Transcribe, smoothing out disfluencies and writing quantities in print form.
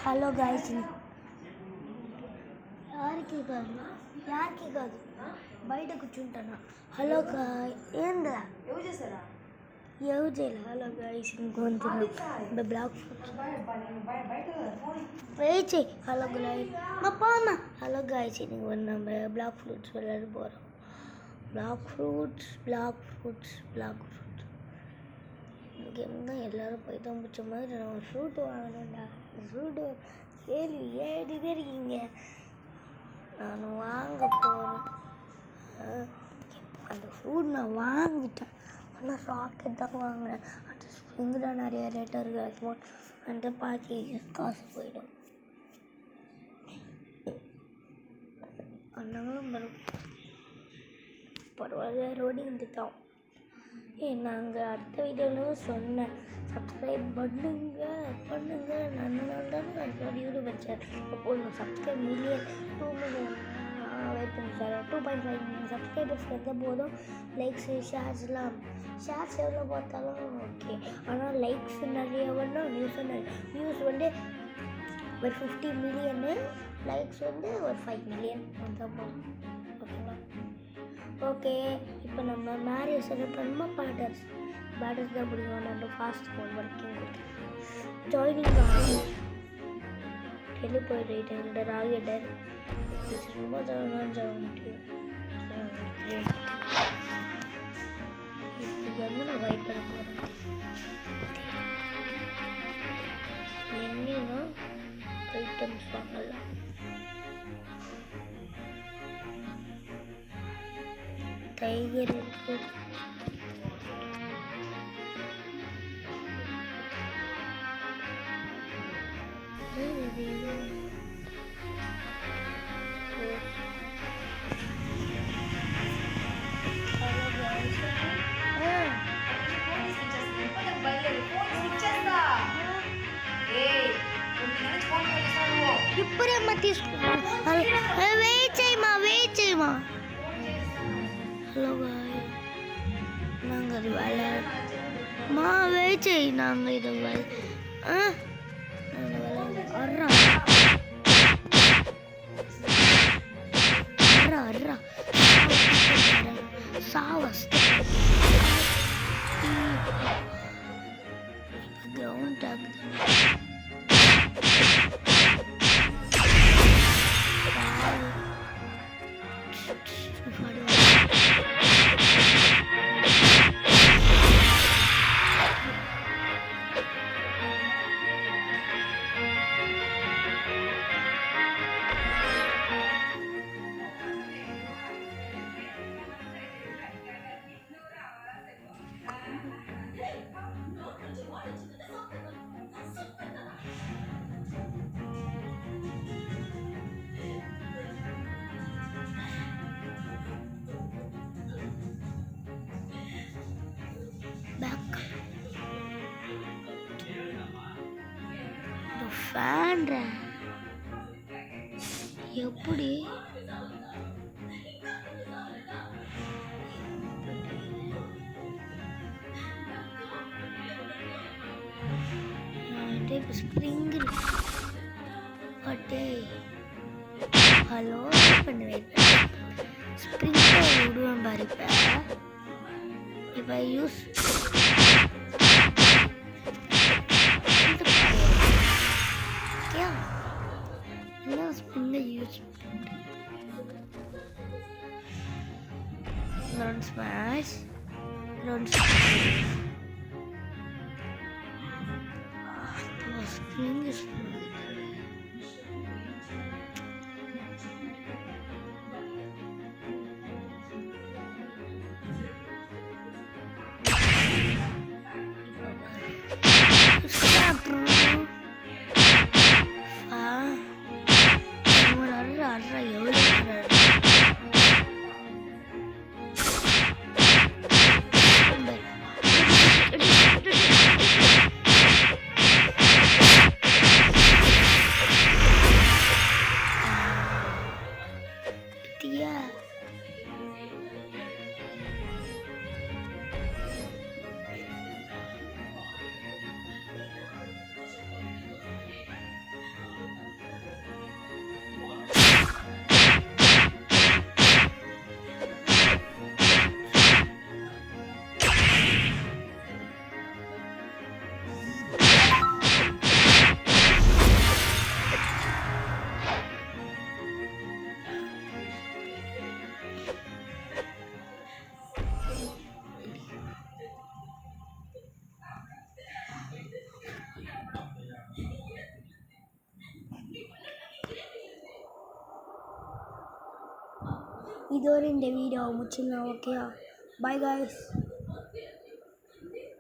Hello guys, యారికి కాదు బయట కూర్చుంటాను. హలో గాయ్, ఏందా ఎవరు చేయలే. హలో గాయస్, ఇంకొంచెం బ్లాక్ వెయిట్ చేయి. హలో గాయస్, మా పోమా. హలో గాయస్, இன்னைக்கு நம்ம பிளாக் ஃப்ரூட்ஸ் விளையாட போகிறோம். பிளாக் ஃப்ரூட்ஸ் கேம் தான். எல்லோரும் போய் தான் பிடிச்ச மாதிரி நான் ஃப்ரூட்டு வாங்கணும்டா. ஃப்ரூட்டு 7 பேர் இருக்கீங்க. நான் வாங்க போகிறேன். அந்த ஃப்ரூட் நான் வாங்கிட்டேன். ஆனால் ராக்கெட் தான் வாங்கினேன். அந்த ஸ்ப்ரிங்கு தான் நிறைய ரேட்டாக இருக்குது. அது அந்த பாக்கி காசு போயிடும். அண்ணங்களும் பரவாயில்ல, ரோடிங் தான். நாங்கள் அடுத்த வீடியோவில் சொன்னேன், சப்ஸ்கிரைப் பண்ணுங்க. நான் யூடியூப் வச்சேன். அப்போ நான் சப்ஸ்கிரைப் மில்லியன் 2 மில்லியன் வெயிட் பண்ணி சார் 2.5 மில்லியன் சப்ஸ்கிரைபர்ஸ் வந்த போதும் லைக்ஸு ஷேர்ஸ்லாம் எவ்வளோ பார்த்தாலும் ஓகே. ஆனால் லைக்ஸ் நிறைய வரணும், வியூஸ் வந்து ஒரு 50 மில்லியனு, லைக்ஸ் வந்து ஒரு 5 மில்லியன் வந்தால் போதும். ஓகேங்களா? ஓகே, இப்போ நம்ம மேரேஜ் செலக்ட் பண்ணுமா? பேட்டர்ஸ் தான் பிடிக்கும். நான் ஃபாஸ்ட் ஃபோன் வரைக்கும் கொடுத்தேன். ஜாயினிங் ஆகி போயிட்டு ராகெட்டர் ரொம்ப இப்போ வந்து நான் வெயிட் பண்ண போகிறேன். என்னன்னா ஐட்டம்ஸ் வாங்கலாம். டைகர் இருக்கு. ఇప్పుడే అమ్మ తీసుకున్నాను. వెయిట్ చేయమా. ஹலோ பாய், நாங்கள் அது விளையாடுமா? வெயிட் செய், நாங்கள் இதை அர்ரா சாவஸ் கிரவுண்ட் ஆகுது. ஃபேன் எப்படி ஸ்ப்ரிங் பட்டே ஹலோ பண்ணுவேன். ஸ்ப்ரிங் விடுவேன் பாரு. இப்போ use Run smash. The spring is இதோட இந்த வீடியோவை முடிச்சிடலாம். ஓகேயா? Bye guys.